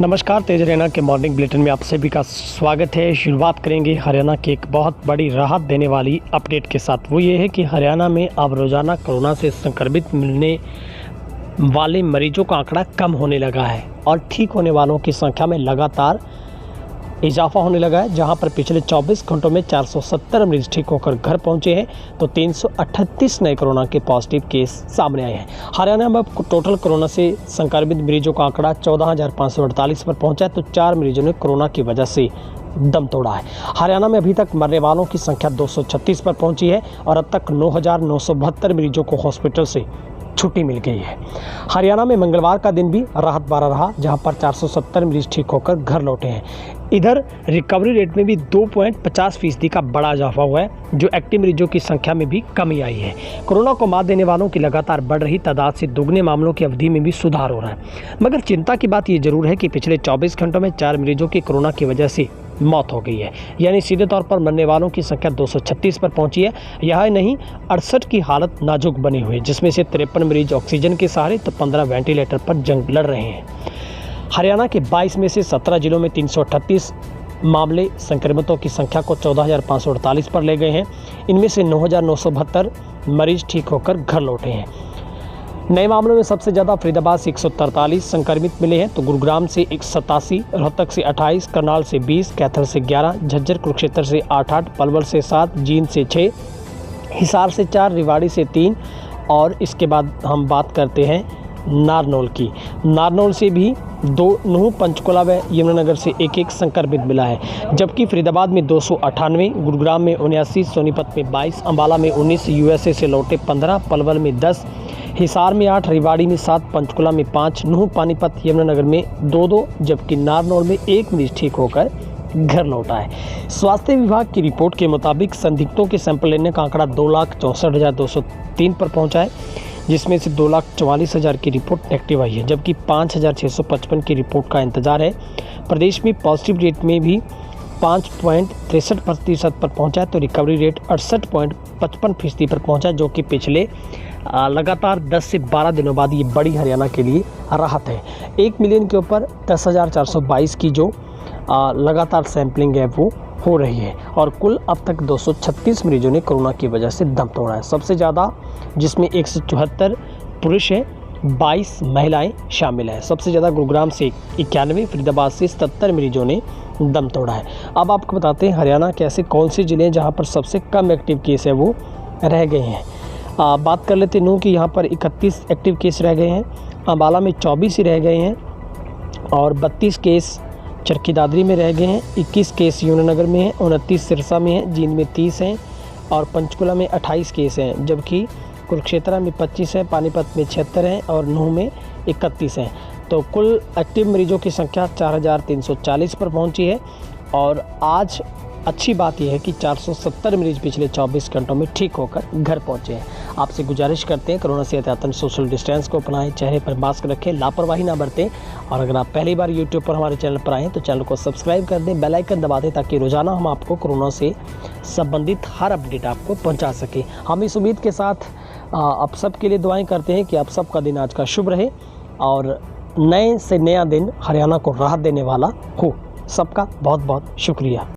नमस्कार, तेज हरियाणा के morning bulletin में आप सभी का स्वागत है। शुरुआत करेंगे हरियाणा की एक बहुत बड़ी राहत देने वाली अपडेट के साथ। वो ये है कि हरियाणा में अब रोज़ाना कोरोना से संक्रमित मिलने वाले मरीजों का आंकड़ा कम होने लगा है और ठीक होने वालों की संख्या में लगातार इजाफा होने लगा है। जहां पर पिछले 24 घंटों में 470 मरीज ठीक होकर घर पहुंचे हैं तो 338 नए कोरोना के पॉजिटिव केस सामने आए हैं। हरियाणा में अब टोटल कोरोना से संक्रमित मरीजों का आंकड़ा 14,548 पर पहुंचा है तो 4 मरीजों ने कोरोना की वजह से दम तोड़ा है। हरियाणा में अभी तक मरने वालों की संख्या 236 पर पहुंची है और अब तक 9,972 मरीजों को हॉस्पिटल से छुट्टी मिल गई है। हरियाणा में मंगलवार का दिन भी राहत भरा रहा, जहां पर 470 मरीज ठीक होकर घर लौटे हैं। इधर रिकवरी रेट में भी 2.50% का बड़ा इजाफा हुआ है, जो एक्टिव मरीजों की संख्या में भी कमी आई है। कोरोना को मात देने वालों की लगातार बढ़ रही तादाद से दोगुने मामलों की अवधि में भी सुधार हो रहा है। मगर चिंता की बात ये जरूर है कि पिछले 24 घंटों में 4 मरीजों की कोरोना की वजह से मौत हो गई है, यानी सीधे तौर पर मरने वालों की संख्या 236 पर पहुंची है। यह नहीं, 68 की हालत नाजुक बनी हुई है, जिसमें से 53 मरीज ऑक्सीजन के सहारे तो 15 वेंटिलेटर पर जंग लड़ रहे हैं। हरियाणा के 22 में से 17 जिलों में 338 मामले संक्रमितों की संख्या को 14,548 पर ले गए हैं। इनमें से 9,972 मरीज ठीक होकर घर लौटे हैं। नए मामलों में सबसे ज़्यादा फरीदाबाद से 143 संक्रमित मिले हैं तो गुरुग्राम से 87, रोहतक से 28, करनाल से 20, कैथल से 11, झज्जर कुरुक्षेत्र से 8, पलवल से 7, जींद से 6, हिसार से 4, रेवाड़ी से 3 और इसके बाद हम बात करते हैं नारनौल की। नारनौल से भी 2, नूंह, पंचकुला व यमुनानगर से 1 संक्रमित मिला है, जबकि फरीदाबाद में 298, गुरुग्राम में 79, सोनीपत में 22, अंबाला में 19, यूएसए से लौटे 15, पलवल में 10, हिसार में 8, रेवाड़ी में 7, पंचकुला में 5, नूंह, पानीपत, यमुनानगर में 2, जबकि नारनौल में 1 मरीज ठीक होकर घर लौटा है। स्वास्थ्य विभाग की रिपोर्ट के मुताबिक संदिग्धों के सैंपल लेने का आंकड़ा 2,64,203 पर पहुंचा है, जिसमें से 2,44,000 की रिपोर्ट नेगेटिव आई है, जबकि 5,655 की रिपोर्ट का इंतजार है। प्रदेश में पॉजिटिव रेट में भी 5.63% पर पहुंचा है तो रिकवरी रेट 68.55% पर पहुंचा है, जो कि पिछले लगातार 10 से 12 दिनों बाद ये बड़ी हरियाणा के लिए राहत है। 1 मिलियन के ऊपर 10,422 की जो लगातार सैंपलिंग है वो हो रही है और कुल अब तक 236 मरीजों ने कोरोना की वजह से दम तोड़ा है। सबसे ज़्यादा जिसमें 174 पुरुष हैं, 22 महिलाएं शामिल हैं। सबसे ज़्यादा गुरुग्राम से 91, फरीदाबाद से 77 मरीजों ने दम तोड़ा है। अब आपको बताते हैं हरियाणा के ऐसे कौन से ज़िले हैं जहां पर सबसे कम एक्टिव केस है वो रह गए हैं। बात कर लेते हैं नूंह की, यहाँ पर 31 एक्टिव केस रह गए हैं, अंबाला में 24 ही रह गए हैं और 32 केस चरखी दादरी में रह गए हैं, 21 केस यमुनानगर में हैं, 29 सिरसा में हैं, जींद में 30 हैं और पंचकुला में 28 केस हैं, जबकि कुरुक्षेत्र में 25 हैं, पानीपत में 76 हैं और नूंह में 31 हैं। तो कुल एक्टिव मरीजों की संख्या 4,340 पर पहुंची है और आज अच्छी बात यह है कि 470 मरीज पिछले 24 घंटों में ठीक होकर घर पहुंचे हैं। आपसे गुजारिश करते हैं कोरोना से एहतियातन सोशल डिस्टेंस को अपनाएं, चेहरे पर मास्क रखें, लापरवाही ना बरतें और अगर आप पहली बार यूट्यूब पर हमारे चैनल पर आएँ तो चैनल को सब्सक्राइब कर दें, बेल आइकन दबा दें ताकि रोज़ाना हम आपको कोरोना से संबंधित हर अपडेट आपको पहुँचा सकें। हम इस उम्मीद के साथ आप सब के लिए दुआएँ करते हैं कि आप सबका दिन आज का शुभ रहे और नए से नया दिन हरियाणा को राहत देने वाला हो। सबका बहुत बहुत शुक्रिया।